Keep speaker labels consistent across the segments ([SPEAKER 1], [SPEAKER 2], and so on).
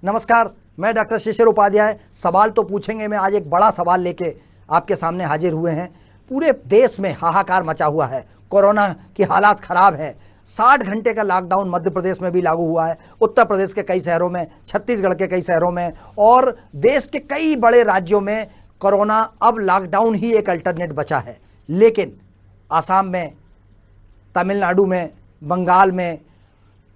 [SPEAKER 1] नमस्कार, मैं डॉक्टर शिशिर उपाध्याय। सवाल तो पूछेंगे में आज एक बड़ा सवाल लेके आपके सामने हाजिर हुए हैं। पूरे देश में हाहाकार मचा हुआ है, कोरोना की हालात खराब है। 60 घंटे का लॉकडाउन मध्य प्रदेश में भी लागू हुआ है, उत्तर प्रदेश के कई शहरों में, छत्तीसगढ़ के कई शहरों में और देश के कई बड़े राज्यों में कोरोना अब लॉकडाउन ही एक अल्टरनेट बचा है। लेकिन आसाम में, तमिलनाडु में, बंगाल में,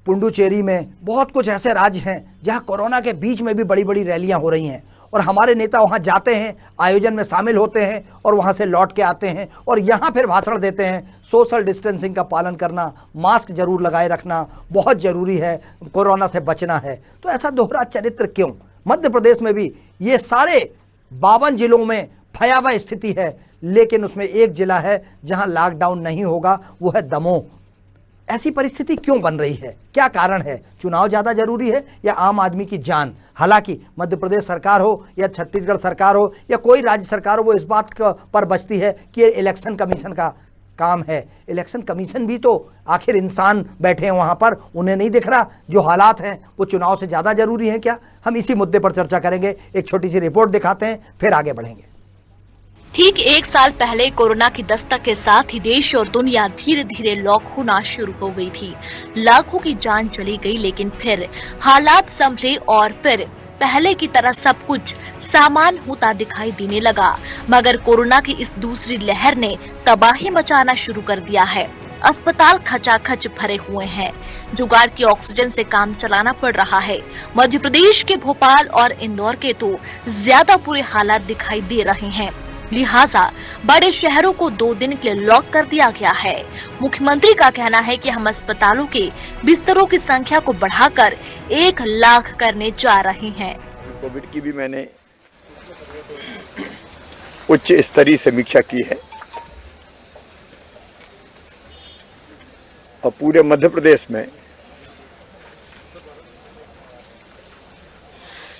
[SPEAKER 1] पुडुचेरी में बहुत कुछ ऐसे राज्य हैं जहां कोरोना के बीच में भी बड़ी बड़ी रैलियां हो रही हैं और हमारे नेता वहां जाते हैं, आयोजन में शामिल होते हैं और वहां से लौट के आते हैं और यहां फिर भाषण देते हैं। सोशल डिस्टेंसिंग का पालन करना, मास्क जरूर लगाए रखना बहुत जरूरी है, कोरोना से बचना है। तो ऐसा दोहरा चरित्र क्यों? मध्य प्रदेश में भी ये सारे 52 जिलों में भयावह स्थिति है, लेकिन उसमें एक जिला है जहां लॉकडाउन नहीं होगा, वो है दमोह। ऐसी परिस्थिति क्यों बन रही है? क्या कारण है? चुनाव ज्यादा जरूरी है या आम आदमी की जान? हालांकि मध्य प्रदेश सरकार हो या छत्तीसगढ़ सरकार हो या कोई राज्य सरकार हो, वो इस बात पर बचती है कि ये इलेक्शन कमीशन का काम है। इलेक्शन कमीशन भी तो आखिर इंसान बैठे हैं वहां पर, उन्हें नहीं दिख रहा जो हालात हैं वो चुनाव से ज्यादा जरूरी है क्या? हम इसी मुद्दे पर चर्चा करेंगे। एक छोटी सी रिपोर्ट दिखाते हैं, फिर आगे बढ़ेंगे।
[SPEAKER 2] ठीक 1 साल पहले कोरोना की दस्तक के साथ ही देश और दुनिया धीरे धीरे लॉक होना शुरू हो गई थी। लाखों की जान चली गई, लेकिन फिर हालात संभले और फिर पहले की तरह सब कुछ सामान्य होता दिखाई देने लगा। मगर कोरोना की इस दूसरी लहर ने तबाही मचाना शुरू कर दिया है। अस्पताल खचाखच भरे हुए हैं, जुगाड़ की ऑक्सीजन से काम चलाना पड़ रहा है। मध्य प्रदेश के भोपाल और इंदौर के तो ज्यादा बुरे हालात दिखाई दे रहे हैं। लिहाजा बड़े शहरों को 2 दिन के लिए लॉक कर दिया गया है। मुख्यमंत्री का कहना है कि हम अस्पतालों के बिस्तरों की संख्या को बढ़ाकर 1 लाख करने जा रहे हैं।
[SPEAKER 3] कोविड की भी मैंने उच्च स्तरीय समीक्षा की है और पूरे मध्य प्रदेश में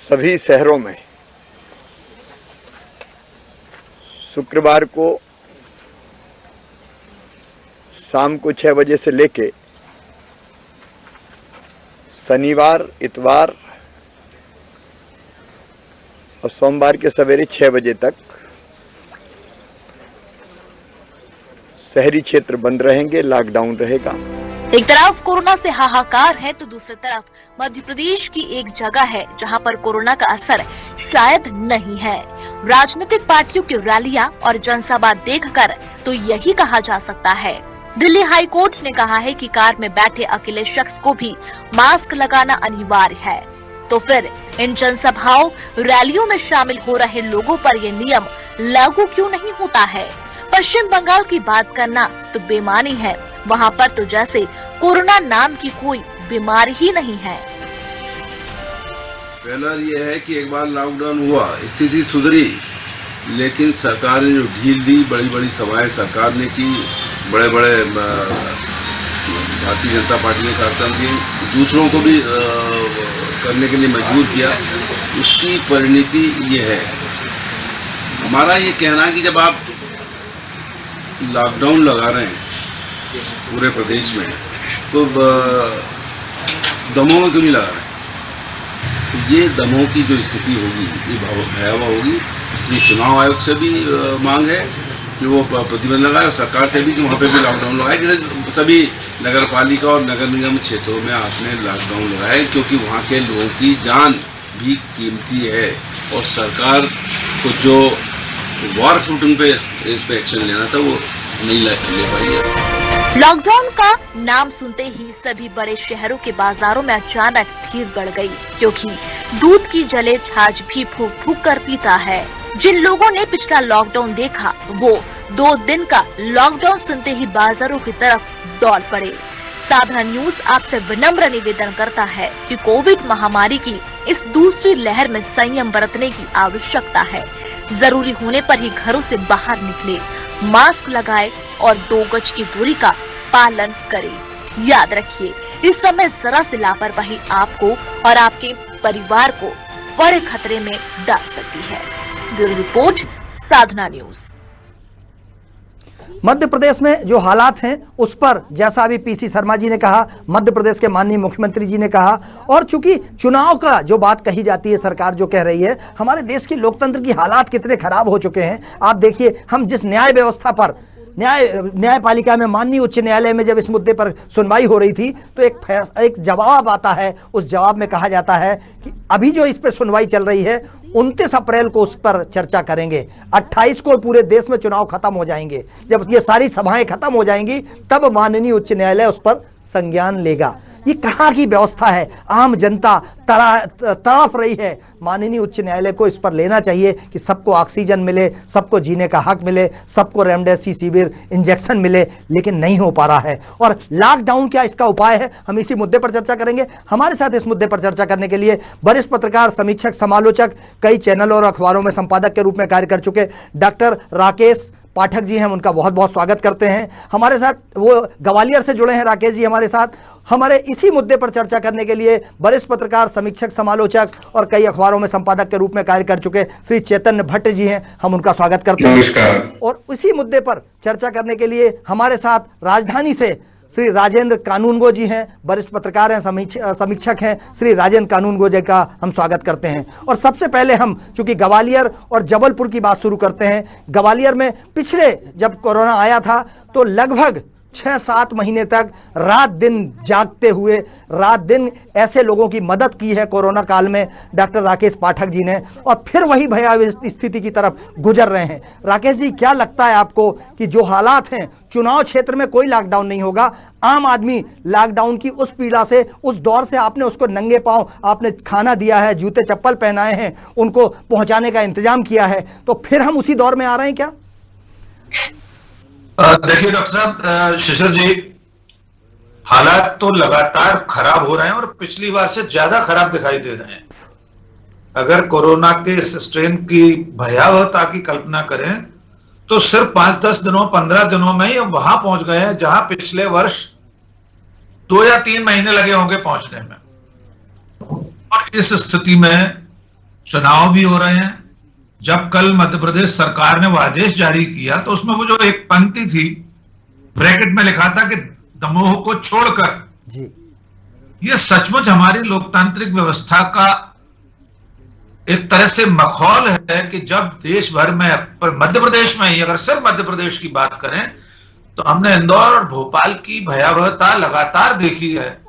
[SPEAKER 3] सभी शहरों में शुक्रवार को शाम को 6 बजे से लेके शनिवार, इतवार और सोमवार के सवेरे 6 बजे तक शहरी क्षेत्र बंद रहेंगे, लॉकडाउन रहेगा।
[SPEAKER 2] एक तरफ कोरोना से हाहाकार है तो दूसरी तरफ मध्य प्रदेश की एक जगह है जहां पर कोरोना का असर शायद नहीं है। राजनीतिक पार्टियों की रैलियां और जनसभा देखकर तो यही कहा जा सकता है। दिल्ली हाई कोर्ट ने कहा है कि कार में बैठे अकेले शख्स को भी मास्क लगाना अनिवार्य है। तो फिर इन जनसभाओं, रैलियों में शामिल हो रहे लोगों पर ये नियम लागू क्यों नहीं होता है? पश्चिम बंगाल की बात करना तो बेमानी है, वहाँ पर तो जैसे कोरोना नाम की कोई बीमारी ही नहीं है।
[SPEAKER 4] पहला ये है कि एक बार लॉकडाउन हुआ, स्थिति सुधरी, लेकिन सरकार ने जो ढील दी, बड़ी बड़ी सभाएं सरकार ने की, बड़े बड़े भारतीय जनता पार्टी ने कार्यक्रम किए, दूसरों को भी करने के लिए मजबूर किया, उसकी परिणति ये है। हमारा ये कहना है कि जब आप लॉकडाउन लगा रहे हैं पूरे प्रदेश में, तो दमोह में क्यों नहीं लगा रहे? ये दमोह की जो स्थिति होगी ये भयावह होगी। इसलिए चुनाव आयोग से भी मांग है कि वो प्रतिबंध लगाए और सरकार से भी कि वहाँ पे भी लॉकडाउन लगाए। जैसे सभी नगर पालिका और नगर निगम क्षेत्रों में आपने लॉकडाउन लगाए, क्योंकि वहाँ के लोगों की जान भी कीमती है और सरकार को जो वॉर फुटिंग पे इस पे एक्शन लेना था वो नहीं ले पाई है।
[SPEAKER 2] लॉकडाउन का नाम सुनते ही सभी बड़े शहरों के बाजारों में अचानक भीड़ बढ़ गई, क्योंकि दूध की जले छाछ भी फूंक फूंक कर पीता है। जिन लोगों ने पिछला लॉकडाउन देखा वो 2 दिन का लॉकडाउन सुनते ही बाजारों की तरफ दौड़ पड़े। साधना न्यूज आपसे विनम्र निवेदन करता है कि कोविड महामारी की इस दूसरी लहर में संयम बरतने की आवश्यकता है। जरूरी होने पर ही घरों से बाहर निकले, मास्क लगाए और 2 गज की दूरी का पालन करें। याद रखिए, इस समय जरा से लापरवाही आपको और आपके परिवार को बड़े खतरे में डाल सकती है। ब्यूरो रिपोर्ट, साधना न्यूज।
[SPEAKER 1] मध्य प्रदेश में जो हालात हैं उस पर जैसा अभी पीसी शर्मा जी ने कहा, मध्य प्रदेश के माननीय मुख्यमंत्री जी ने कहा, और चूंकि चुनाव का जो बात कही जाती है, सरकार जो कह रही है, हमारे देश की लोकतंत्र की हालात कितने खराब हो चुके हैं। आप देखिए, हम जिस न्याय व्यवस्था पर न्यायपालिका में, माननीय उच्च न्यायालय में जब इस मुद्दे पर सुनवाई हो रही थी तो एक जवाब आता है। उस जवाब में कहा जाता है कि अभी जो इस पर सुनवाई चल रही है 29 अप्रैल को उस पर चर्चा करेंगे, 28 को पूरे देश में चुनाव खत्म हो जाएंगे। जब ये सारी सभाएं खत्म हो जाएंगी तब माननीय उच्च न्यायालय उस पर संज्ञान लेगा। ये कहाँ की व्यवस्था है? आम जनता तड़प रही है। माननीय उच्च न्यायालय को इस पर लेना चाहिए कि सबको ऑक्सीजन मिले, सबको जीने का हक मिले, सबको रेमडेसिविर इंजेक्शन मिले, लेकिन नहीं हो पा रहा है। और लॉकडाउन क्या इसका उपाय है? हम इसी मुद्दे पर चर्चा करेंगे। हमारे साथ इस मुद्दे पर चर्चा करने के लिए वरिष्ठ पत्रकार, समीक्षक, समालोचक, कई चैनलों और अखबारों में संपादक के रूप में कार्य कर चुके डॉक्टर राकेश पाठक जी हैं, उनका बहुत बहुत स्वागत करते हैं। हमारे साथ वो ग्वालियर से जुड़े हैं राकेश जी हमारे साथ। हमारे इसी मुद्दे पर चर्चा करने के लिए वरिष्ठ पत्रकार, समीक्षक, समालोचक और कई अखबारों में संपादक के रूप में कार्य कर चुके श्री चैतन्य भट्ट जी हैं, हम उनका स्वागत करते हैं।
[SPEAKER 5] नमस्कार।
[SPEAKER 1] और इसी मुद्दे पर चर्चा करने के लिए हमारे साथ राजधानी से श्री राजेंद्र कानूनगो जी हैं, वरिष्ठ पत्रकार हैं, समीक्षक हैं। श्री राजेंद्र कानूनगो जी का हम स्वागत करते हैं। और सबसे पहले हम चूंकि ग्वालियर और जबलपुर की बात शुरू करते हैं। ग्वालियर में पिछले जब कोरोना आया था तो लगभग 6-7 महीने तक रात दिन जागते हुए, रात दिन ऐसे लोगों की मदद की है कोरोना काल में डॉक्टर राकेश पाठक जी ने, और फिर वही भयावह स्थिति की तरफ गुजर रहे हैं। राकेश जी, क्या लगता है आपको कि जो हालात हैं, चुनाव क्षेत्र में कोई लॉकडाउन नहीं होगा, आम आदमी लॉकडाउन की उस पीड़ा से, उस दौर से आपने उसको नंगे पांव आपने खाना दिया है, जूते चप्पल पहनाए हैं, उनको पहुंचाने का इंतजाम किया है, तो फिर हम उसी दौर में आ रहे हैं क्या?
[SPEAKER 5] देखिए डॉक्टर साहब, शिशिर जी, हालात तो लगातार खराब हो रहे हैं और पिछली बार से ज्यादा खराब दिखाई दे रहे हैं। अगर कोरोना के स्ट्रेन की भयावहता की कल्पना करें तो सिर्फ 5-10 दिनों, 15 दिनों में ही वहां पहुंच गए हैं जहां पिछले वर्ष 2 या 3 महीने लगे होंगे पहुंचने में। और इस स्थिति में चुनाव भी हो रहे हैं। जब कल मध्य प्रदेश सरकार ने वो आदेश जारी किया तो उसमें वो जो एक पंक्ति थी, ब्रैकेट में लिखा था कि दमोह को छोड़कर
[SPEAKER 1] जी।
[SPEAKER 5] ये सचमुच हमारी लोकतांत्रिक व्यवस्था का एक तरह से मखौल है कि जब देश भर में, पर मध्य प्रदेश में ही, अगर सिर्फ मध्य प्रदेश की बात करें तो हमने इंदौर और भोपाल की भयावहता लगातार देखी है।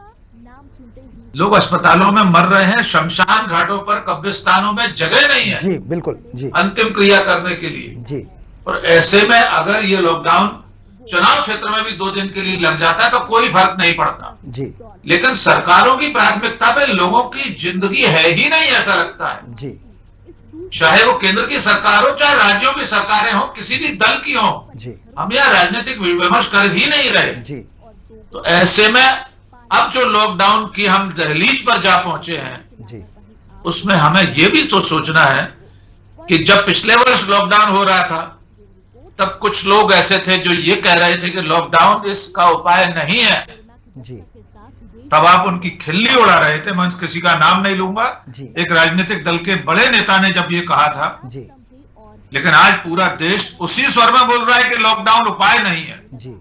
[SPEAKER 5] लोग अस्पतालों में मर रहे हैं, शमशान घाटों पर, कब्रिस्तानों में जगह नहीं है
[SPEAKER 1] जी, बिल्कुल जी,
[SPEAKER 5] अंतिम क्रिया करने के लिए
[SPEAKER 1] जी।
[SPEAKER 5] और ऐसे में अगर ये लॉकडाउन चुनाव क्षेत्र में भी 2 दिन के लिए लग जाता है तो कोई फर्क नहीं पड़ता
[SPEAKER 1] जी,
[SPEAKER 5] लेकिन सरकारों की प्राथमिकता पे लोगों की जिंदगी है ही नहीं, ऐसा लगता है
[SPEAKER 1] जी।
[SPEAKER 5] चाहे वो केंद्र की सरकार हो, चाहे राज्यों की सरकारें हो, किसी भी दल की हो,
[SPEAKER 1] जी,
[SPEAKER 5] हम यहाँ राजनीतिक विमर्श कर ही नहीं रहे
[SPEAKER 1] जी।
[SPEAKER 5] तो ऐसे में अब जो लॉकडाउन की हम दहलीज पर जा पहुंचे हैं
[SPEAKER 1] जी,
[SPEAKER 5] उसमें हमें यह भी तो सोचना है कि जब पिछले वर्ष लॉकडाउन हो रहा था तब कुछ लोग ऐसे थे जो ये कह रहे थे कि लॉकडाउन इसका उपाय नहीं है
[SPEAKER 1] जी।
[SPEAKER 5] तब आप उनकी खिल्ली उड़ा रहे थे। मैं किसी का नाम नहीं लूंगा, एक राजनीतिक दल के बड़े नेता ने जब ये कहा था
[SPEAKER 1] जी,
[SPEAKER 5] लेकिन आज पूरा देश उसी स्वर में बोल रहा है कि लॉकडाउन उपाय नहीं है
[SPEAKER 1] जी।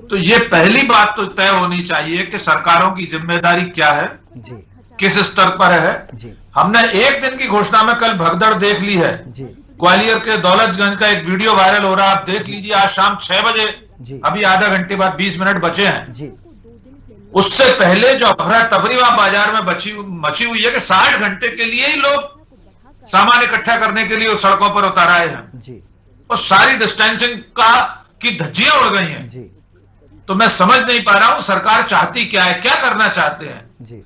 [SPEAKER 5] तो ये पहली बात तो तय होनी चाहिए कि सरकारों की जिम्मेदारी क्या है
[SPEAKER 1] जी,
[SPEAKER 5] किस स्तर पर है
[SPEAKER 1] जी।
[SPEAKER 5] हमने 1 दिन की घोषणा में कल भगदड़ देख ली है
[SPEAKER 1] जी,
[SPEAKER 5] ग्वालियर के दौलतगंज का एक वीडियो वायरल हो रहा है, आप देख लीजिए। आज शाम 6 बजे
[SPEAKER 1] जी,
[SPEAKER 5] अभी आधा घंटे बाद 20 मिनट बचे हैं
[SPEAKER 1] जी,
[SPEAKER 5] उससे पहले जो अफरा तफरी वहां बाजार में मची हुई है कि 60 घंटे के लिए ही लोग सामान इकट्ठा करने के लिए उस सड़कों पर उतर आए हैं
[SPEAKER 1] जी,
[SPEAKER 5] और सारी डिस्टेंसिंग की धज्जियां उड़ गई हैं
[SPEAKER 1] जी,
[SPEAKER 5] तो मैं समझ नहीं पा रहा हूं सरकार चाहती क्या है, क्या करना चाहते हैं
[SPEAKER 1] जी,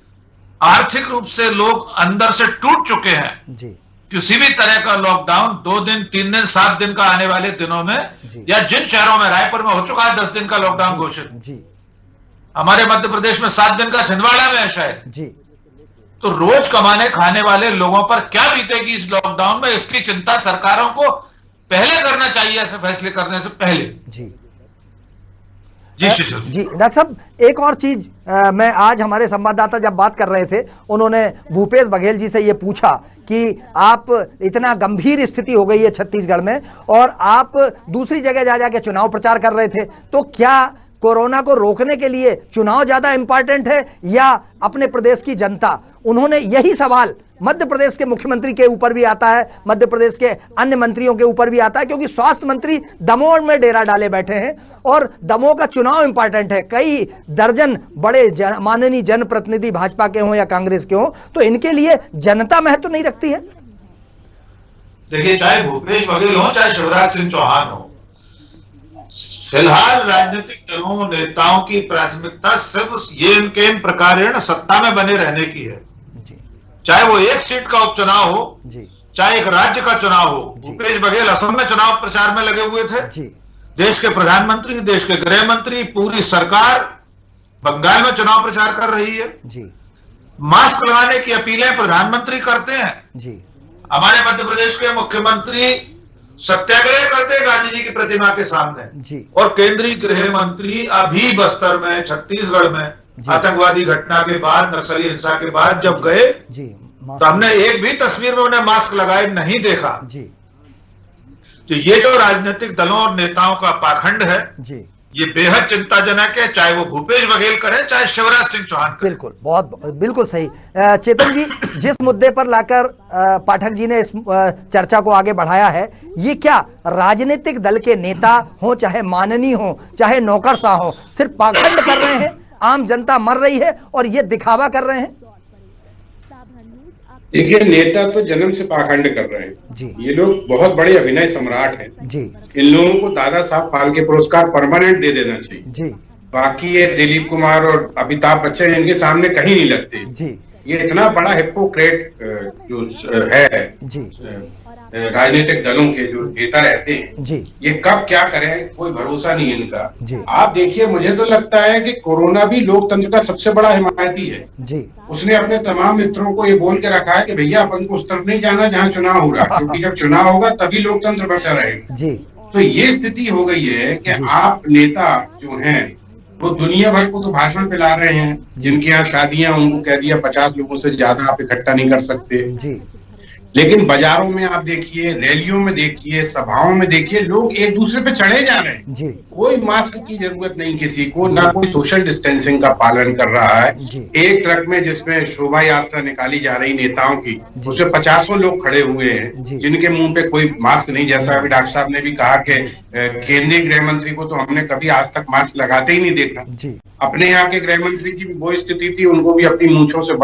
[SPEAKER 5] आर्थिक रूप से लोग अंदर से टूट चुके हैं
[SPEAKER 1] जी,
[SPEAKER 5] किसी भी तरह का लॉकडाउन 2 दिन, 3 दिन, 7 दिन का आने वाले दिनों में
[SPEAKER 1] जी।
[SPEAKER 5] या जिन शहरों में, रायपुर में हो चुका है 10 दिन का लॉकडाउन घोषित,
[SPEAKER 1] जी,
[SPEAKER 5] हमारे मध्य प्रदेश में 7 दिन का छिंदवाड़ा में है शायद,
[SPEAKER 1] जी,
[SPEAKER 5] तो रोज कमाने खाने वाले लोगों पर क्या बीतेगी इस लॉकडाउन में, इसकी चिंता सरकारों को पहले करना चाहिए ऐसे फैसले करने से पहले।
[SPEAKER 1] जी।
[SPEAKER 5] जी शिशिर
[SPEAKER 1] जी डॉक्टर साहब, एक और चीज मैं आज हमारे संवाददाता जब बात कर रहे थे, उन्होंने भूपेश बघेल जी से ये पूछा कि आप इतना गंभीर स्थिति हो गई है छत्तीसगढ़ में और आप दूसरी जगह जा जाके चुनाव प्रचार कर रहे थे, तो क्या कोरोना को रोकने के लिए चुनाव ज्यादा इंपॉर्टेंट है या अपने प्रदेश की जनता? उन्होंने यही सवाल मध्य प्रदेश के मुख्यमंत्री के ऊपर भी आता है, मध्य प्रदेश के अन्य मंत्रियों के ऊपर भी आता है, क्योंकि स्वास्थ्य मंत्री दमोह में डेरा डाले बैठे हैं और दमोह का चुनाव इंपॉर्टेंट है। कई दर्जन बड़े माननीय जनप्रतिनिधि भाजपा के हों या कांग्रेस के हों, तो इनके लिए जनता महत्व नहीं रखती है?
[SPEAKER 5] देखिए, चाहे भूपेश बघेल हो चाहे शिवराज सिंह चौहान हो, फिलहाल राजनीतिक दलों नेताओं की प्राथमिकता सिर्फ ये इनके इन प्रकारेण सत्ता में बने रहने की है। चाहे वो एक सीट का उपचुनाव हो, चाहे एक राज्य का चुनाव हो। भूपेश बघेल असम में चुनाव प्रचार में लगे हुए थे, देश के प्रधानमंत्री, देश के गृह मंत्री, पूरी सरकार बंगाल में चुनाव प्रचार कर रही है। मास्क लगाने की अपीलें प्रधानमंत्री करते हैं। हमारे मध्य प्रदेश के मुख्यमंत्री सत्याग्रह करते हैं गांधी जी की प्रतिमा के सामने, और केंद्रीय गृह मंत्री अभी बस्तर में, छत्तीसगढ़ में आतंकवादी घटना के बाद, नक्सली हिंसा के बाद जब गए तो हमने एक भी तस्वीर में उन्हें मास्क लगाए नहीं देखा। तो ये जो राजनीतिक दलों और नेताओं का पाखंड है, ये बेहद चिंताजनक है, चाहे वो भूपेश बघेल करे चाहे शिवराज सिंह चौहान करे।
[SPEAKER 1] बिल्कुल, बिल्कुल सही। चेतन जी, जिस मुद्दे पर लाकर पाठक जी ने इस चर्चा को आगे बढ़ाया है, ये क्या राजनीतिक दल के नेता हो, चाहे माननीय हो, चाहे नौकरशाह हो, सिर्फ पाखंड कर रहे हैं? आम जनता मर रही है और ये दिखावा कर रहे हैं?
[SPEAKER 6] देखिए, नेता तो जन्म से पाखंड कर रहे हैं जी। ये लोग बहुत बड़े अभिनय सम्राट हैं जी। इन लोगों को दादा साहब फाल्के पुरस्कार परमानेंट दे देना चाहिए जी। बाकी ये दिलीप कुमार और अमिताभ बच्चन इनके सामने कहीं नहीं लगते जी। ये इतना बड़ा हिपोक्रेट जो है जी, राजनीतिक दलों के जो नेता रहते हैं जी, ये कब क्या करें कोई भरोसा नहीं इनका जी। आप देखिए, मुझे तो लगता है कि कोरोना भी लोकतंत्र का सबसे बड़ा हिमायती है जी। उसने अपने तमाम मित्रों को ये बोल के रखा है कि भैया अपन को उस तरफ नहीं जाना जहाँ चुनाव हो रहा, क्योंकि जब चुनाव होगा तभी लोकतंत्र बचा रहेगा जी। तो ये स्थिति हो गई है कि आप नेता जो हैं वो दुनिया भर को तो भाषण पिला रहे हैं, जिनके यहाँ शादियां, उनको कह दिया 50 लोगों से ज्यादा आप इकट्ठा नहीं कर सकते जी। लेकिन बाजारों में आप देखिए, रैलियों में देखिए, सभाओं में देखिए, लोग एक दूसरे पे चढ़े जा रहे हैं जी। कोई मास्क की जरूरत नहीं किसी को, ना कोई सोशल डिस्टेंसिंग का पालन कर रहा है। एक ट्रक में जिसमें शोभा यात्रा निकाली जा रही नेताओं की, उसमें 50 लोग खड़े हुए हैं जिनके मुंह पे कोई मास्क नहीं। जैसा अभी डॉक्टर साहब ने भी कहा कि केंद्रीय गृह मंत्री को तो हमने कभी आज तक मास्क लगाते ही नहीं देखा। अपने यहाँ के गृह मंत्री की भी वो स्थिति थी, उनको भी अपनी मूंछों से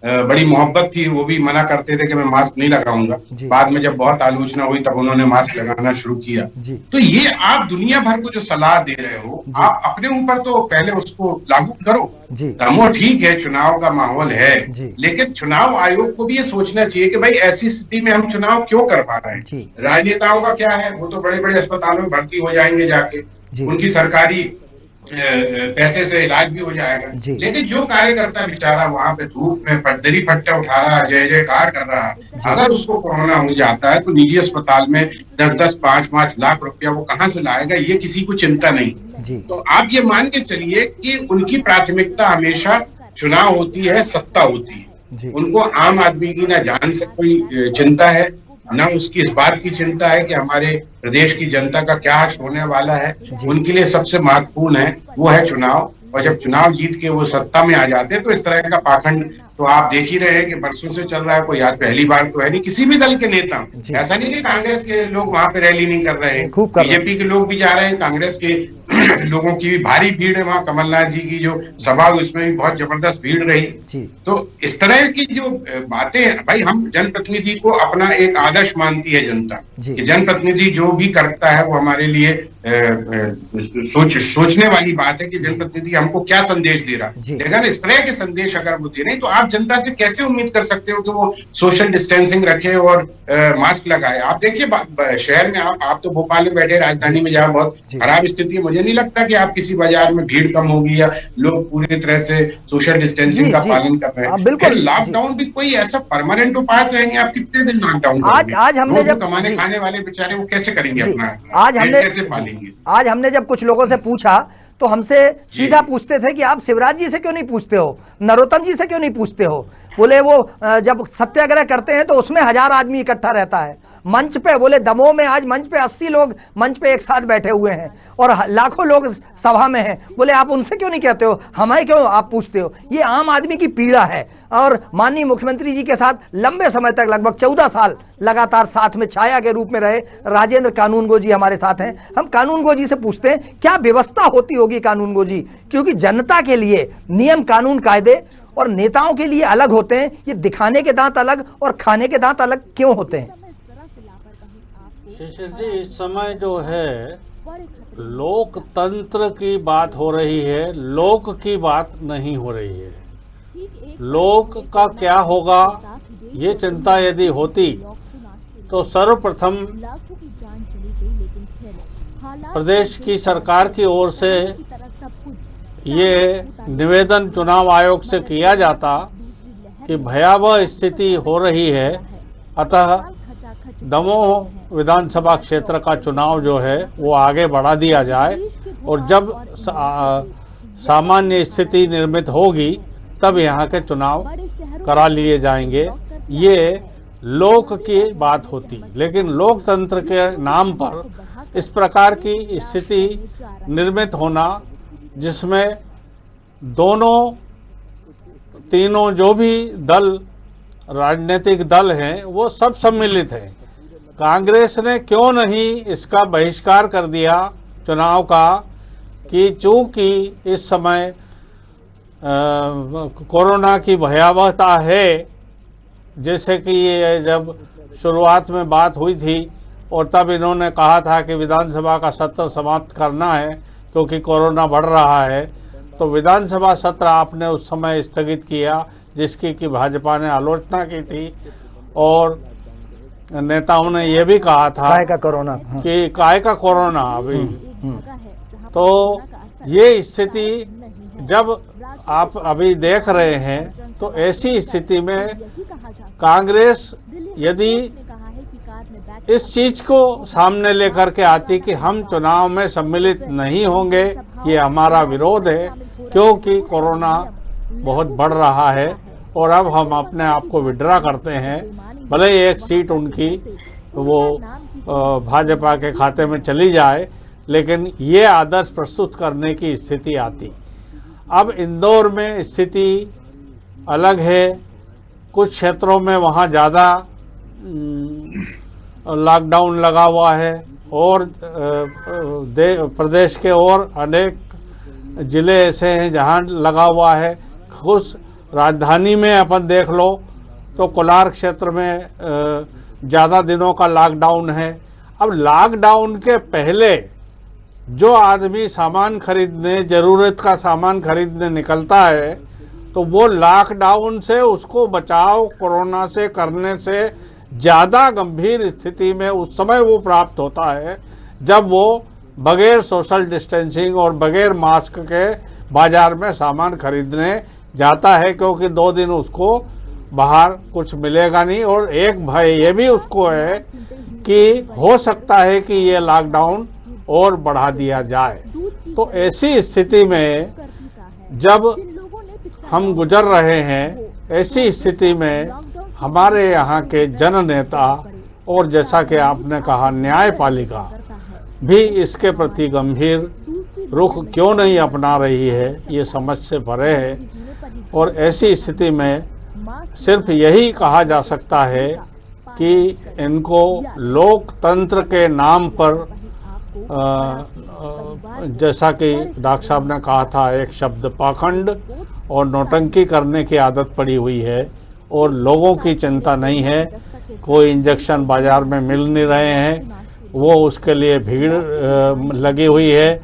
[SPEAKER 6] बड़ी मोहब्बत थी, वो भी मना करते थे कि मैं मास्क नहीं लगाऊंगा। बाद में जब बहुत आलोचना हुई तब उन्होंने मास्क लगाना शुरू किया। तो ये आप दुनिया भर को जो सलाह दे रहे हो, आप अपने ऊपर तो पहले उसको लागू करो। दमोह ठीक है, चुनाव का माहौल है, लेकिन चुनाव आयोग को भी ये सोचना चाहिए कि भाई ऐसी स्थिति में हम चुनाव क्यों कर पा रहे हैं। राजनेताओं का क्या है, वो तो बड़े बड़े अस्पतालों में भर्ती हो जाएंगे जाके, उनकी सरकारी पैसे से इलाज भी हो जाएगा। लेकिन जो कार्यकर्ता बेचारा वहां पे धूप में दरी फट्टा उठा रहा, जय जयकार कर रहा, अगर उसको कोरोना हो जाता है तो निजी अस्पताल में 10-10, 5-5 लाख रुपया वो कहाँ से लाएगा, ये किसी को चिंता नहीं। तो आप ये मान के चलिए कि उनकी प्राथमिकता हमेशा चुनाव होती है, सत्ता होती है। उनको आम आदमी की ना जान से कोई चिंता है, ना उसकी इस बात की चिंता है कि हमारे प्रदेश की जनता का क्या होने वाला है। उनके लिए सबसे महत्वपूर्ण है वो है चुनाव, और जब चुनाव जीत के वो सत्ता में आ जाते हैं तो इस तरह का पाखंड तो आप देख ही रहे हैं कि बरसों से चल रहा है। कोई आज पहली बार तो है नहीं, किसी भी दल के नेता, ऐसा नहीं कि कांग्रेस के लोग वहां पे रैली नहीं कर रहे हैं, बीजेपी के लोग भी जा रहे हैं, कांग्रेस के लोगों की भी भारी भीड़ है वहां। कमलनाथ जी की जो सभा उसमें भी बहुत जबरदस्त भीड़ रही। तो इस तरह की जो बातें, भाई हम जनप्रतिनिधि को अपना एक आदर्श मानती है जनता, कि जनप्रतिनिधि जो भी करता है वो हमारे लिए सोचने वाली बात है कि जनप्रतिनिधि हमको क्या संदेश दे रहा है। लेकिन इस तरह के संदेश अगर वो दे रहे तो आप जनता से कैसे उम्मीद कर सकते हो कि वो सोशल डिस्टेंसिंग रखे और मास्क लगाए। आप देखिए शहर में, आप तो भोपाल में बैठे, राजधानी में जहाँ बहुत खराब स्थिति है, मुझे नहीं लगता कि आप किसी बाजार में भीड़ कम होगी या लोग पूरी तरह से सोशल डिस्टेंसिंग का पालन कर रहे हैं। बिल्कुल, लॉकडाउन भी कोई ऐसा परमानेंट उपाय तो है नहीं। आप कितने दिन लॉकडाउन आज हमने जब कमाने खाने वाले बेचारे वो कैसे करेंगे अपना, आज हमने जब कुछ लोगों से पूछा
[SPEAKER 1] तो हमसे सीधा पूछते थे कि आप शिवराज जी से क्यों नहीं पूछते हो, नरोत्तम जी से क्यों नहीं पूछते हो। बोले वो जब सत्याग्रह करते हैं तो उसमें 1000 आदमी इकट्ठा रहता है, मंच पे बोले दमोह में आज मंच पे 80 लोग मंच पे एक साथ बैठे हुए हैं और लाखों लोग सभा में हैं। बोले आप उनसे क्यों नहीं कहते हो, हमें क्यों आप पूछते हो। ये आम आदमी की पीड़ा है। और माननीय मुख्यमंत्री जी के साथ लंबे समय तक लगभग 14 साल लगातार साथ में छाया के रूप में रहे राजेंद्र कानूनगो जी हमारे साथ हैं। हम कानूनगो जी से पूछते हैं क्या व्यवस्था होती होगी कानूनगो जी, क्योंकि जनता के लिए नियम कानून कायदे और नेताओं के लिए अलग होते हैं। ये दिखाने के दांत अलग और खाने के दांत अलग क्यों होते हैं।
[SPEAKER 7] शिशिर जी, इस समय जो है लोकतंत्र की बात हो रही है, लोक की बात नहीं हो रही है। लोक का क्या होगा ये चिंता यदि होती तो सर्वप्रथम प्रदेश की सरकार की ओर से ये निवेदन चुनाव आयोग से किया जाता कि भयावह स्थिति हो रही है, अतः दमोह विधानसभा क्षेत्र का चुनाव जो है वो आगे बढ़ा दिया जाए और जब सामान्य स्थिति निर्मित होगी तब यहाँ के चुनाव करा लिए जाएंगे। ये लोक की बात होती, लेकिन लोकतंत्र के नाम पर इस प्रकार की स्थिति निर्मित होना जिसमें तीनों जो भी दल राजनीतिक दल हैं वो सब सम्मिलित हैं। कांग्रेस ने क्यों नहीं इसका बहिष्कार कर दिया चुनाव का कि चूंकि इस समय कोरोना की भयावहता है, जैसे कि ये जब शुरुआत में बात हुई थी और तब इन्होंने कहा था कि विधानसभा का सत्र समाप्त करना है क्योंकि कोरोना बढ़ रहा है, तो विधानसभा सत्र आपने उस समय स्थगित किया जिसकी कि भाजपा ने आलोचना की थी और नेताओं ने यह भी कहा था
[SPEAKER 1] काय का कोरोना,
[SPEAKER 7] कि काय का कोरोना अभी। तो ये स्थिति जब आप अभी देख रहे हैं तो ऐसी स्थिति में कांग्रेस यदि इस चीज को सामने लेकर के आती कि हम चुनाव में सम्मिलित नहीं होंगे, ये हमारा विरोध है क्योंकि कोरोना बहुत बढ़ रहा है और अब हम अपने आप को विड्रा करते हैं, भले ही एक सीट उनकी वो भाजपा के खाते में चली जाए, लेकिन ये आदर्श प्रस्तुत करने की स्थिति आती। अब इंदौर में स्थिति अलग है, कुछ क्षेत्रों में वहाँ ज़्यादा लॉकडाउन लगा हुआ है और प्रदेश के और अनेक जिले ऐसे हैं जहाँ लगा हुआ है। खुद राजधानी में अपन देख लो तो कोलार क्षेत्र में ज़्यादा दिनों का लॉकडाउन है। अब लॉकडाउन के पहले जो आदमी सामान खरीदने, ज़रूरत का सामान खरीदने निकलता है तो वो लॉकडाउन से उसको बचाव कोरोना से करने से ज़्यादा गंभीर स्थिति में उस समय वो प्राप्त होता है जब वो बगैर सोशल डिस्टेंसिंग और बगैर मास्क के बाजार में सामान खरीदने जाता है, क्योंकि 2 दिन उसको बाहर कुछ मिलेगा नहीं और एक भय ये भी उसको है कि हो सकता है कि ये लॉकडाउन और बढ़ा दिया जाए। तो ऐसी स्थिति में जब हम गुजर रहे हैं, ऐसी स्थिति में हमारे यहाँ के जन नेता और जैसा कि आपने कहा न्यायपालिका भी इसके प्रति गंभीर रुख क्यों नहीं अपना रही है, ये समझ से परे है। और ऐसी स्थिति में सिर्फ यही कहा जा सकता है कि इनको लोकतंत्र के नाम पर जैसा कि डॉक्टर साहब ने कहा था, एक शब्द पाखंड और नौटंकी करने की आदत पड़ी हुई है और लोगों की चिंता नहीं है। कोई इंजेक्शन बाजार में मिल नहीं रहे हैं, वो उसके लिए भीड़ लगी हुई है।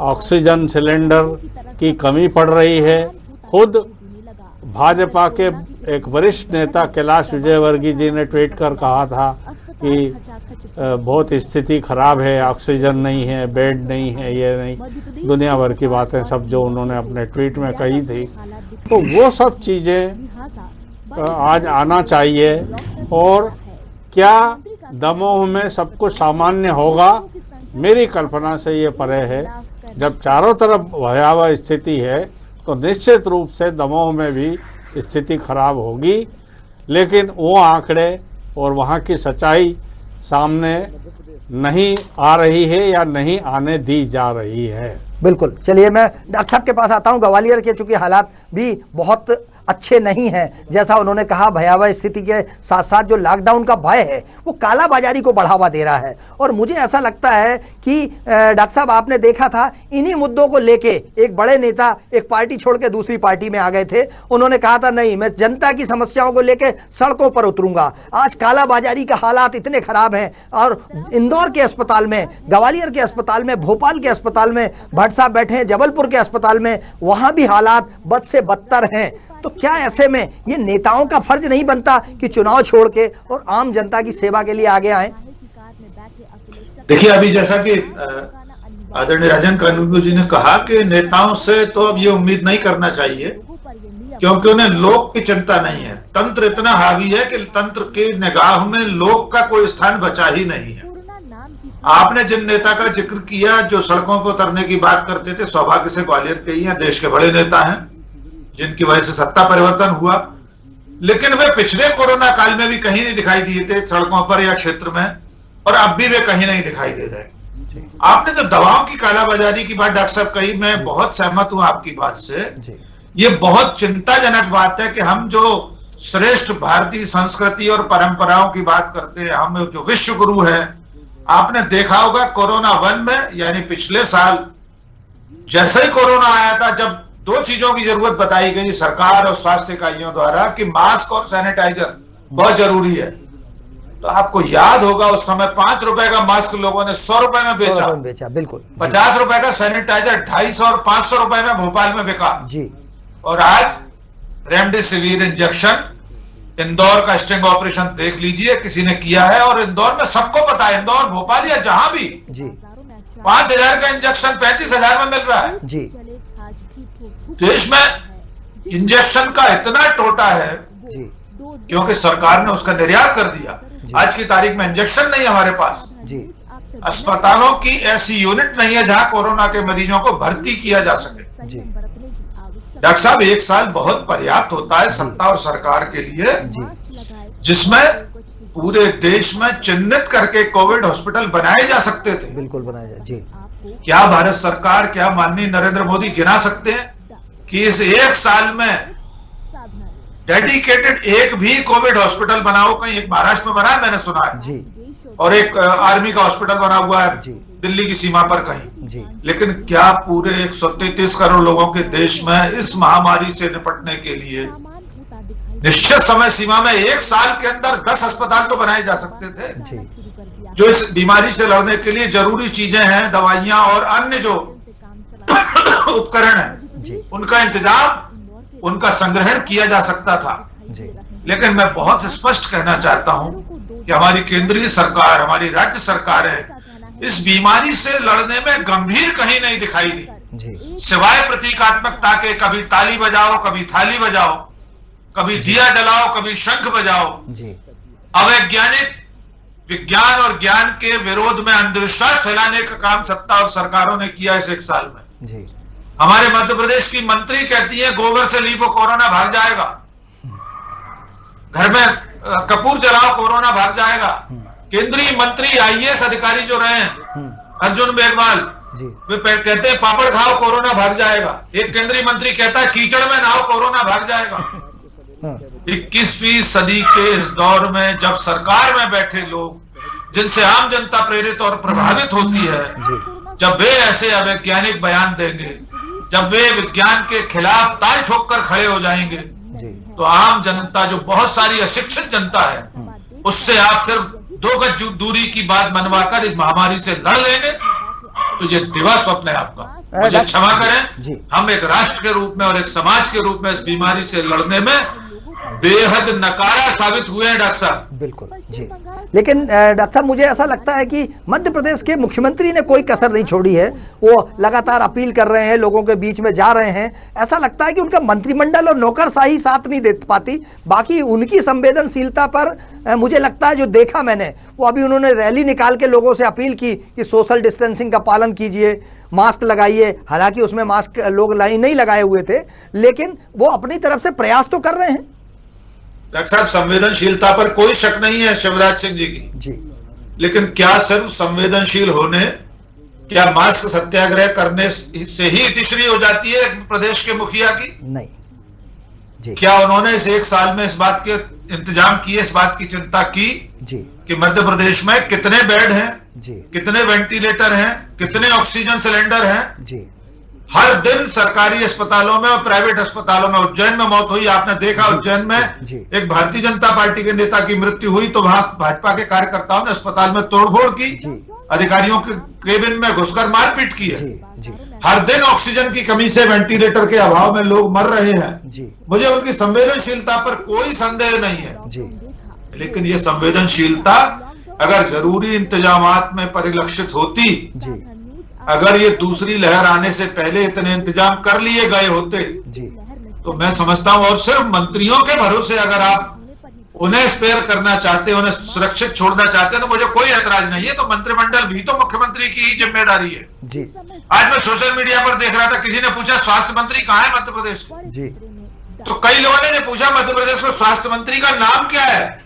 [SPEAKER 7] ऑक्सीजन सिलेंडर की कमी पड़ रही है। खुद भाजपा के एक वरिष्ठ नेता कैलाश विजयवर्गीय जी ने ट्वीट कर कहा था कि बहुत स्थिति खराब है, ऑक्सीजन नहीं है, बेड नहीं है, ये नहीं, दुनिया भर की बातें सब जो उन्होंने अपने ट्वीट में कही थी। तो वो सब चीज़ें आज आना चाहिए। और क्या दमोह में सब कुछ सामान्य होगा, मेरी कल्पना से ये परे है जब चारों तरफ भयावह स्थिति है तो निश्चित रूप से दमोह में भी स्थिति खराब होगी, लेकिन वो आंकड़े और वहाँ की सच्चाई सामने नहीं आ रही है या नहीं आने दी जा रही है।
[SPEAKER 1] बिल्कुल। चलिए मैं डॉक्टर साहब के पास आता हूँ। ग्वालियर के चूंकि हालात भी बहुत अच्छे नहीं हैं, जैसा उन्होंने कहा, भयावह स्थिति के साथ साथ जो लॉकडाउन का भय है वो काला बाजारी को बढ़ावा दे रहा है। और मुझे ऐसा लगता है कि डॉक्टर साहब आपने देखा था इन्हीं मुद्दों को लेके एक बड़े नेता एक पार्टी छोड़ के दूसरी पार्टी में आ गए थे। उन्होंने कहा था नहीं, मैं जनता की समस्याओं को लेके सड़कों पर उतरूंगा। आज काला बाजारी का हालात इतने खराब हैं और इंदौर के अस्पताल में, ग्वालियर के अस्पताल में, भोपाल के अस्पताल में भट्ट साहब बैठे हैं, जबलपुर के अस्पताल में, वहां भी हालात बद से बदतर हैं। तो क्या ऐसे में ये नेताओं का फर्ज नहीं बनता कि चुनाव छोड़ के और आम जनता की सेवा के लिए आगे आए?
[SPEAKER 5] देखिए, अभी जैसा कि आदरणीय राजन कानूनगो जी ने कहा कि नेताओं से तो अब ये उम्मीद नहीं करना चाहिए, क्योंकि उन्हें लोक की चिंता नहीं है। तंत्र इतना हावी है कि तंत्र की निगाह में लोक का कोई स्थान बचा ही नहीं है। आपने जिन नेता का जिक्र किया जो सड़कों पर उतरने की बात करते थे, सौभाग्य से ग्वालियर के ही हैं, देश के बड़े नेता हैं जिनकी वजह से सत्ता परिवर्तन हुआ, लेकिन वे पिछले कोरोना काल में भी कहीं नहीं दिखाई दिए थे सड़कों पर या क्षेत्र में, और अब भी वे कहीं नहीं दिखाई दे रहे। आपने जो दवाओं की कालाबाजारी की बात डॉक्टर साहब कही, मैं बहुत सहमत हूं आपकी बात से। ये बहुत चिंताजनक बात है कि हम जो श्रेष्ठ भारतीय संस्कृति और परंपराओं की बात करते हैं, हम जो विश्व गुरु है, आपने देखा होगा कोरोना 1 में यानी पिछले साल जैसे ही कोरोना आया था, जब दो चीजों की जरूरत बताई गई सरकार और स्वास्थ्य इकाइयों द्वारा कि मास्क और सैनिटाइजर बहुत जरूरी है, तो आपको याद होगा उस समय 5 रुपए का मास्क लोगों ने 100 रुपए में बेचा।
[SPEAKER 1] बिल्कुल।
[SPEAKER 5] 50 रुपए का सैनिटाइजर 250 और 500 रुपए में भोपाल में बिका
[SPEAKER 1] जी।
[SPEAKER 5] और आज रेमडेसिविर इंजेक्शन, इंदौर का स्टिंग ऑपरेशन देख लीजिए, किसी ने किया है और इंदौर में सबको पता है, इंदौर भोपाल या जहां भी जी 5000 का इंजेक्शन 35,000 में मिल रहा है जी। देश में इंजेक्शन का इतना टोटा है जी, क्योंकि सरकार ने उसका निर्यात कर दिया। आज की तारीख में इंजेक्शन नहीं हमारे पास जी। अस्पतालों की ऐसी यूनिट नहीं है जहां कोरोना के मरीजों को भर्ती किया जा सके जी। डॉक्टर साहब, 1 साल बहुत पर्याप्त होता है सत्ता और सरकार के लिए, जिसमें पूरे देश में चिन्हित करके कोविड हॉस्पिटल बनाए जा सकते थे।
[SPEAKER 1] बिल्कुल बनाए जा जी।
[SPEAKER 5] क्या भारत सरकार, क्या माननीय नरेंद्र मोदी गिना सकते हैं कि इस 1 साल में डेडिकेटेड एक भी कोविड हॉस्पिटल बना हो? कहीं एक महाराष्ट्र में बना है मैंने सुना है जी, और एक आर्मी का हॉस्पिटल बना हुआ है जी दिल्ली की सीमा पर कहीं जी। लेकिन क्या पूरे 133 करोड़ लोगों के देश में इस महामारी से निपटने के लिए निश्चित समय सीमा में 1 साल के अंदर 10 अस्पताल तो बनाए जा सकते थे जी। जो इस बीमारी से लड़ने के लिए जरूरी चीजें हैं, दवाइयां और अन्य जो उपकरण है जी, उनका इंतजाम, उनका संग्रहण किया जा सकता था जी। लेकिन मैं बहुत स्पष्ट कहना चाहता हूं कि हमारी केंद्रीय सरकार, हमारी राज्य सरकारें इस बीमारी से लड़ने में गंभीर कहीं नहीं दिखाई दी जी। सिवाय प्रतीकात्मकता के, कभी ताली बजाओ, कभी थाली बजाओ, कभी दिया जलाओ, कभी शंख बजाओ जी। अवैज्ञानिक विज्ञान और ज्ञान के विरोध में अंधविश्वास फैलाने का काम सत्ता और सरकारों ने किया इस 1 साल में जी। हमारे मध्य प्रदेश की मंत्री कहती है गोबर से लीपो कोरोना भाग जाएगा, घर में कपूर जलाओ कोरोना भाग जाएगा। केंद्रीय मंत्री आईएएस अधिकारी जो रहे हैं अर्जुन मेघवाल, वे कहते हैं पापड़ खाओ कोरोना भाग जाएगा। एक केंद्रीय मंत्री कहता है कीचड़ में नहाओ कोरोना भाग जाएगा। 21वीं सदी के इस दौर में जब सरकार में बैठे लोग, जिनसे आम जनता प्रेरित और प्रभावित होती है, जब वे ऐसे अवैज्ञानिक बयान देंगे, जब वे विज्ञान के खिलाफ ताल ठोक कर खड़े हो जाएंगे, तो आम जनता, जो बहुत सारी अशिक्षित जनता है, उससे आप सिर्फ 2 गज दूरी की बात मनवाकर इस महामारी से लड़ लेंगे, तो ये दिवा स्वप्न है आपका। मुझे क्षमा करें, हम एक राष्ट्र के रूप में और एक समाज के रूप में इस बीमारी से लड़ने में बेहद नकारा साबित हुए हैं डॉक्टर साहब।
[SPEAKER 1] बिल्कुल जी। लेकिन डॉक्टर साहब मुझे ऐसा लगता है कि मध्य प्रदेश के मुख्यमंत्री ने कोई कसर नहीं छोड़ी है, वो लगातार अपील कर रहे हैं, लोगों के बीच में जा रहे हैं। ऐसा लगता है कि उनका मंत्रिमंडल और नौकरशाही साथ नहीं दे पाती। बाकी उनकी संवेदनशीलता पर मुझे लगता है, जो देखा मैंने, वो अभी उन्होंने रैली निकाल के लोगों से अपील की कि सोशल डिस्टेंसिंग का पालन कीजिए, मास्क लगाइए। हालांकि उसमें मास्क लोग नहीं लगाए हुए थे, लेकिन वो अपनी तरफ से प्रयास तो कर रहे हैं।
[SPEAKER 5] डॉक्टर साहब, संवेदनशीलता पर कोई शक नहीं है शिवराज सिंह जी की जी, लेकिन क्या सिर्फ संवेदनशील होने, क्या मास्क सत्याग्रह करने से ही इतिश्री हो जाती है प्रदेश के मुखिया की? नहीं जी। क्या उन्होंने इस एक साल में इस बात के इंतजाम किए, इस बात की चिंता की जी कि मध्य प्रदेश में कितने बेड हैं जी, कितने वेंटिलेटर हैं, कितने ऑक्सीजन सिलेंडर हैं जी? हर दिन सरकारी अस्पतालों में और प्राइवेट अस्पतालों में, उज्जैन में मौत हुई, आपने देखा उज्जैन में एक भारतीय जनता पार्टी के नेता की मृत्यु हुई तो वहां भाजपा के कार्यकर्ताओं ने अस्पताल में तोड़फोड़ की, अधिकारियों के केबिन में घुसकर मारपीट की है। हर दिन ऑक्सीजन की कमी से, वेंटिलेटर के अभाव में लोग मर रहे हैं। मुझे उनकी संवेदनशीलता पर कोई संदेह नहीं है, लेकिन ये संवेदनशीलता अगर जरूरी इंतजामात में परिलक्षित होती, अगर ये दूसरी लहर आने से पहले इतने इंतजाम कर लिए गए होते जी, तो मैं समझता हूं, और सिर्फ मंत्रियों के भरोसे अगर आप उन्हें स्पेयर करना चाहते हैं, उन्हें सुरक्षित छोड़ना चाहते हैं, तो मुझे कोई ऐतराज नहीं है। तो मंत्रिमंडल भी तो मुख्यमंत्री की ही जिम्मेदारी है जी। आज मैं सोशल मीडिया पर देख रहा था, किसी ने पूछा स्वास्थ्य मंत्री कहाँ है मध्य प्रदेश के जी, तो कई लोगों ने पूछा मध्य प्रदेश को स्वास्थ्य मंत्री का नाम क्या है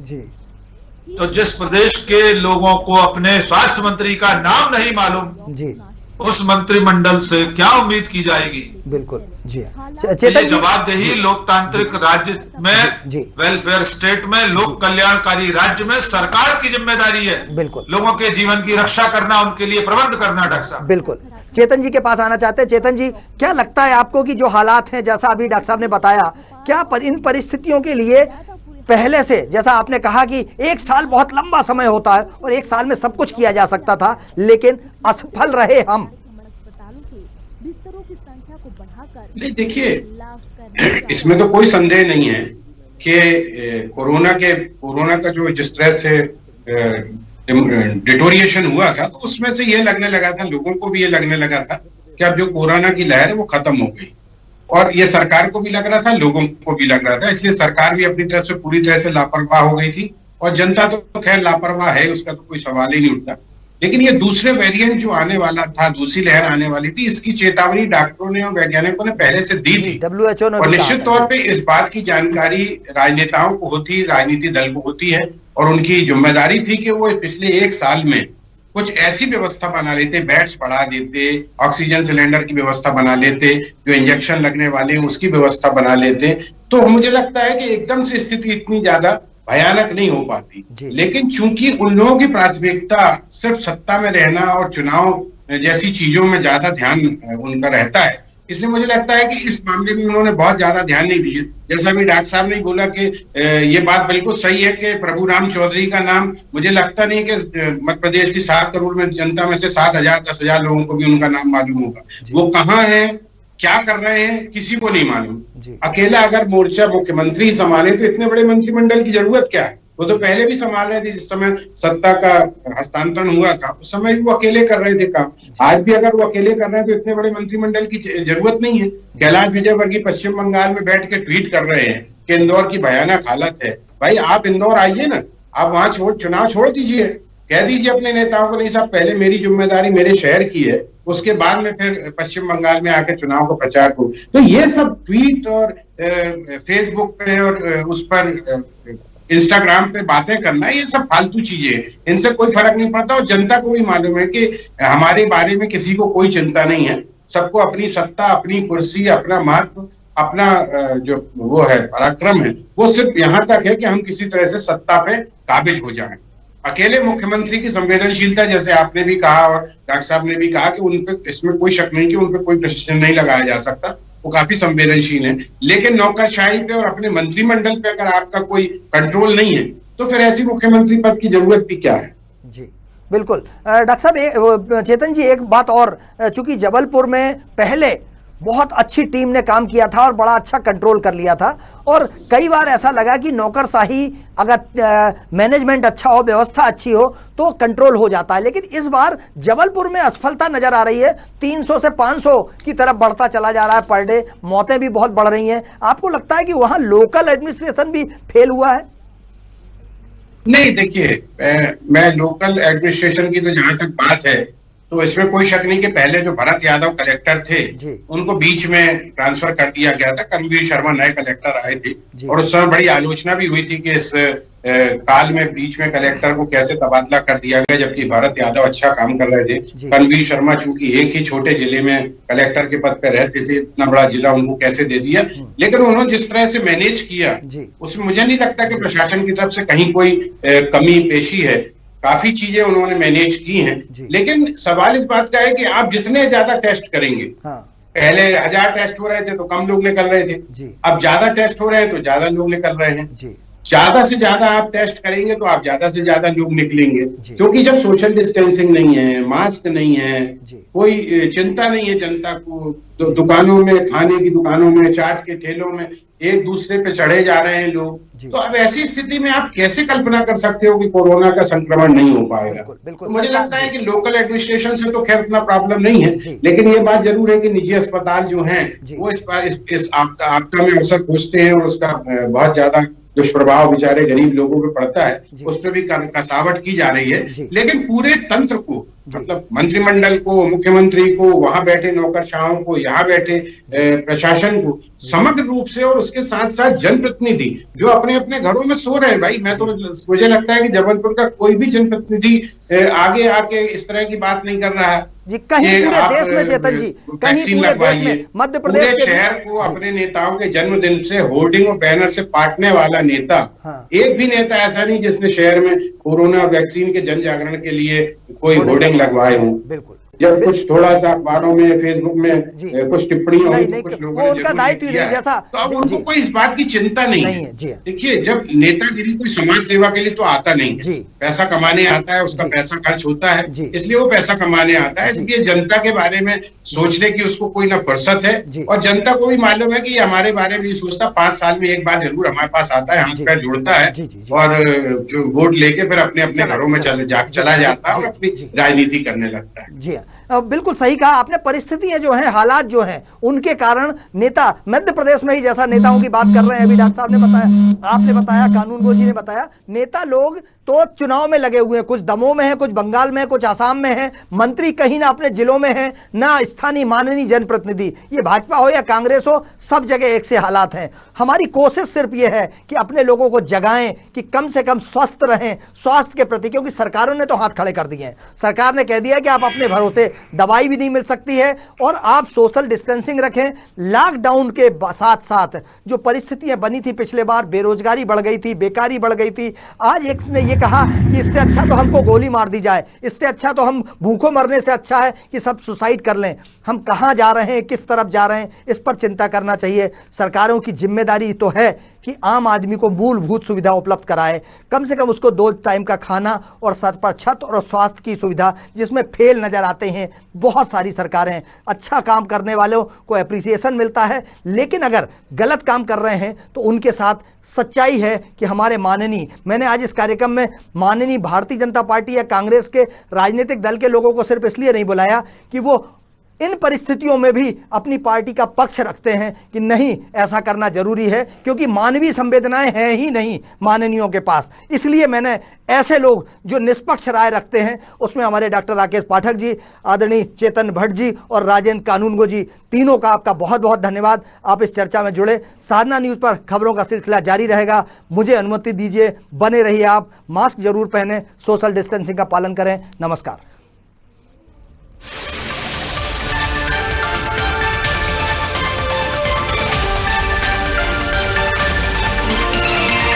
[SPEAKER 5] जी। तो जिस प्रदेश के लोगों को अपने स्वास्थ्य मंत्री का नाम नहीं मालूम जी, उस मंत्रिमंडल से क्या उम्मीद की जाएगी? बिल्कुल जी। चेतन, जवाबदेही लोकतांत्रिक राज्य में जी, वेलफेयर स्टेट में, लोक कल्याणकारी राज्य में सरकार की जिम्मेदारी है बिल्कुल लोगों के जीवन की रक्षा करना, उनके लिए प्रबंध करना। डॉक्टर साहब, बिल्कुल चेतन जी के पास आना चाहते हैं। चेतन जी, क्या लगता है आपको कि जो हालात हैं, जैसा अभी डॉक्टर साहब ने बताया, क्या इन परिस्थितियों के लिए पहले से, जैसा आपने कहा कि एक साल बहुत लंबा समय होता है और एक साल में सब कुछ किया जा सकता था, लेकिन असफल रहे हम?
[SPEAKER 6] नहीं, देखिए, इसमें तो कोई संदेह नहीं है कि कोरोना का जो जिस तरह से डिटोरिएशन हुआ था, तो उसमें से ये लगने लगा था, लोगों को भी ये लगने लगा था कि अब जो कोरोना की लहर है वो खत्म हो गई, और ये सरकार को भी लग रहा था, लोगों को भी लग रहा था। इसलिए सरकार भी अपनी तरफ से पूरी तरह से लापरवाह हो गई थी, और जनता तो खैर लापरवाह है, उसका तो कोई सवाल ही नहीं उठता। लेकिन ये दूसरे वेरिएंट जो आने वाला था, दूसरी लहर आने वाली थी, इसकी चेतावनी डॉक्टरों ने और वैज्ञानिकों ने पहले से दी थी। WHO ने, और निश्चित तौर पे इस बात की जानकारी राजनेताओं को होती, राजनीतिक दल को होती है, और उनकी जिम्मेदारी थी कि वो पिछले एक साल में कुछ ऐसी व्यवस्था बना लेते, बेड्स बढ़ा देते, ऑक्सीजन सिलेंडर की व्यवस्था बना लेते, जो इंजेक्शन लगने वाले उसकी व्यवस्था बना लेते, तो मुझे लगता है कि एकदम से स्थिति इतनी ज्यादा भयानक नहीं हो पाती। लेकिन चूंकि उन लोगों की प्राथमिकता सिर्फ सत्ता में रहना और चुनाव जैसी चीजों में ज्यादा ध्यान उनका रहता है, इसलिए मुझे लगता है कि इस मामले में उन्होंने बहुत ज्यादा ध्यान नहीं दिया। जैसा भी डॉक्टर साहब ने बोला कि ये बात बिल्कुल सही है कि प्रभु राम चौधरी का नाम, मुझे लगता नहीं कि मध्य प्रदेश की 7 करोड़ में जनता में से 7,000 10,000 लोगों को भी उनका नाम मालूम होगा। वो कहाँ है, क्या कर रहे हैं, किसी को नहीं मालूम। अकेला अगर मोर्चा मुख्यमंत्री संभाले तो इतने बड़े मंत्रिमंडल की जरूरत क्या है? वो तो पहले भी संभाल रहे थे, जिस समय सत्ता का हस्तांतरण हुआ था उस समय भी वो अकेले कर रहे थे काम। आज भी अगर वो अकेले कर रहे हैं तो इतने बड़े मंत्रिमंडल की जरूरत नहीं है। कैलाश विजयवर्गीय पश्चिम बंगाल में बैठ के ट्वीट कर रहे हैं कि इंदौर की भयानक हालत है। भाई, आप इंदौर आइए ना, आप वहां चुनाव छोड़ दीजिए, कह दीजिए अपने नेताओं को, नहीं साहब पहले मेरी जिम्मेदारी मेरे शहर की है, उसके बाद में फिर पश्चिम बंगाल में आके चुनाव का प्रचार करूं। तो ये सब ट्वीट और फेसबुक पे और उस पर इंस्टाग्राम पे बातें करना, ये सब फालतू चीजें हैं, इनसे कोई फर्क नहीं पड़ता। और जनता को भी मालूम है कि हमारे बारे में किसी को कोई चिंता नहीं है, सबको अपनी सत्ता, अपनी कुर्सी, अपना महत्व, अपना जो वो है पराक्रम है, वो सिर्फ यहाँ तक है कि हम किसी तरह से सत्ता पे काबिज हो जाएं। अकेले मुख्यमंत्री की संवेदनशीलता, जैसे आपने भी कहा और डॉक्टर साहब ने भी कहा कि उन पे, इसमें कोई शक नहीं कि उन पे कोई प्रश्न नहीं लगाया जा सकता, वो काफी संवेदनशील है। लेकिन नौकरशाही पे और अपने मंत्रिमंडल पे अगर आपका कोई कंट्रोल नहीं है तो फिर ऐसी मुख्यमंत्री पद की जरूरत भी क्या है?
[SPEAKER 1] जी बिल्कुल। डॉक्टर साहब, चेतन जी, एक बात और, चूंकि जबलपुर में पहले बहुत अच्छी टीम ने काम किया था और बड़ा अच्छा कंट्रोल कर लिया था। और कई बार ऐसा लगा कि नौकरशाही, अगर मैनेजमेंट अच्छा हो, व्यवस्था अच्छी हो तो कंट्रोल हो जाता है। लेकिन इस बार जबलपुर में असफलता नजर आ रही है, 300 से 500 की तरफ बढ़ता चला जा रहा है पर डे, मौतें भी बहुत बढ़ रही हैं। आपको लगता है कि वहां लोकल एडमिनिस्ट्रेशन भी फेल हुआ है?
[SPEAKER 6] नहीं, देखिए, मैं लोकल एडमिनिस्ट्रेशन की तो जहां तक बात है तो इसमें कोई शक नहीं कि पहले जो भरत यादव कलेक्टर थे उनको बीच में ट्रांसफर कर दिया गया था। कर्मवीर शर्मा नए कलेक्टर आए थे और उस समय बड़ी आलोचना भी हुई थी कि इस काल में बीच में कलेक्टर को कैसे तबादला कर दिया गया, जबकि भरत यादव अच्छा काम कर रहे थे। कर्मवीर शर्मा चूंकि एक ही छोटे जिले में कलेक्टर के पद पर रहते थे, इतना बड़ा जिला उनको कैसे दे दिया। लेकिन उन्होंने जिस तरह से मैनेज किया उसमें मुझे नहीं लगता कि प्रशासन की तरफ से कहीं कोई कमी पेशी है। काफी चीजें उन्होंने मैनेज की हैं। लेकिन सवाल इस बात का है कि आप जितने ज्यादा टेस्ट करेंगे, पहले 1000 टेस्ट हो रहे थे तो कम लोग निकल रहे थे, अब ज्यादा टेस्ट हो रहे हैं तो ज्यादा लोग निकल रहे हैं। ज्यादा से ज्यादा आप टेस्ट करेंगे तो आप ज्यादा से ज्यादा लोग निकलेंगे, क्योंकि जब सोशल डिस्टेंसिंग नहीं है, मास्क नहीं है, कोई चिंता नहीं है जनता को, तो दुकानों में, खाने की दुकानों में, चाट के ठेलों में एक दूसरे पे चढ़े जा रहे हैं लोग, तो अब ऐसी स्थिति में आप कैसे कल्पना कर सकते हो कि कोरोना का संक्रमण नहीं हो पाएगा? तो मुझे लगता है कि लोकल एडमिनिस्ट्रेशन से तो खैर इतना प्रॉब्लम नहीं है, लेकिन ये बात जरूर है कि निजी अस्पताल जो हैं वो इस आपदा में अवसर खोजते हैं और उसका बहुत ज्यादा दुष्प्रभाव बेचारे गरीब लोगों पे पड़ता है, उस पर भी कसावट की जा रही है। लेकिन पूरे तंत्र को, मतलब मंत्रिमंडल को, मुख्यमंत्री को, वहां बैठे नौकरशाहों को, यहाँ बैठे प्रशासन को समग्र रूप से, और उसके साथ साथ जनप्रतिनिधि जो अपने अपने घरों में सो रहे हैं। भाई मुझे लगता है कि जबलपुर का कोई भी जनप्रतिनिधि आगे आके इस तरह की बात नहीं कर रहा है
[SPEAKER 1] जी। कहीं पूरे देश में चेतन जी, कहीं पूरे देश में, मध्य प्रदेश
[SPEAKER 6] पूरे शहर को अपने नेताओं के जन्मदिन से होर्डिंग और बैनर से पाटने वाला नेता, एक भी नेता ऐसा नहीं जिसने शहर में कोरोना वैक्सीन के जन जागरण के लिए कोई होर्डिंग लगवाए हों। बिल्कुल। जब कुछ थोड़ा सा अखबारों में, फेसबुक में कुछ टिप्पणी हुई तो कुछ लोगों ने दायित्व दिया, जैसा तो अब उनको कोई इस बात की चिंता नहीं है। देखिए, जब नेतागिरी कोई समाज सेवा के लिए तो आता नहीं है, पैसा कमाने आता है, उसका पैसा खर्च होता है, इसलिए वो पैसा कमाने आता है। इसलिए जनता के बारे में सोचने की उसको कोई ना फुर्सत है, और जनता को भी मालूम है कि ये हमारे बारे में सोचता, 5 साल में एक बार जरूर हमारे पास आता है, हाथ पैर जोड़ता है और जो वोट लेके फिर अपने अपने घरों में चला जाता है और अपनी राजनीति करने लगता है।
[SPEAKER 1] जी बिल्कुल सही कहा आपने। परिस्थितियां जो हैं, हालात जो हैं, उनके कारण नेता, मध्य प्रदेश में ही जैसा नेताओं की बात कर रहे हैं, अभी डॉक्टर साहब ने बताया, आपने बताया, कानूनगो जी ने बताया, नेता लोग तो चुनाव में लगे हुए हैं, कुछ दमोह में है, कुछ बंगाल में है, कुछ आसाम में है, मंत्री कहीं ना अपने जिलों में है, ना स्थानीय माननीय जनप्रतिनिधि, ये भाजपा हो या कांग्रेस हो, सब जगह एक से हालात हैं। हमारी कोशिश सिर्फ ये है कि अपने लोगों को जगाएं कि कम से कम स्वस्थ रहें, स्वास्थ्य के प्रति, क्योंकि सरकारों ने तो हाथ खड़े कर दिए हैं। सरकार ने कह दिया कि आप अपने भरोसे, दवाई भी नहीं मिल सकती है और आप सोशल डिस्टेंसिंग रखें। लॉकडाउन के साथ साथ जो परिस्थितियां बनी थी पिछले बार, बेरोजगारी बढ़ गई थी, बेकारी बढ़ गई थी, आज एक ने कहा कि इससे अच्छा तो हमको गोली मार दी जाए, इससे अच्छा तो हम भूखों मरने से अच्छा है कि सब सुसाइड कर लें। हम कहां जा रहे हैं, किस तरफ जा रहे हैं, इस पर चिंता करना चाहिए। सरकारों की जिम्मेदारी तो है कि आम आदमी को मूलभूत सुविधा उपलब्ध कराए, कम से कम उसको 2 टाइम का खाना और सर पर छत और स्वास्थ्य की सुविधा, जिसमें फेल नजर आते हैं बहुत सारी सरकारें। अच्छा काम करने वालों को एप्रिसिएशन मिलता है, लेकिन अगर गलत काम कर रहे हैं तो उनके साथ सच्चाई है कि हमारे माननीय, मैंने आज इस कार्यक्रम में माननीय भारतीय जनता पार्टी या कांग्रेस के राजनीतिक दल के लोगों को सिर्फ इसलिए नहीं बुलाया कि वो इन परिस्थितियों में भी अपनी पार्टी का पक्ष रखते हैं कि नहीं, ऐसा करना जरूरी है, क्योंकि मानवीय संवेदनाएं हैं ही नहीं माननीयों के पास। इसलिए मैंने ऐसे लोग जो निष्पक्ष राय रखते हैं, उसमें हमारे डॉक्टर राकेश पाठक जी, आदरणीय चेतन भट्ट जी और राजेंद्र कानूनगो जी, तीनों का आपका बहुत बहुत धन्यवाद। आप इस चर्चा में जुड़े। साधना न्यूज पर खबरों का सिलसिला जारी रहेगा। मुझे अनुमति दीजिए, बने रहिए आप, मास्क जरूर पहने, सोशल डिस्टेंसिंग का पालन करें। नमस्कार।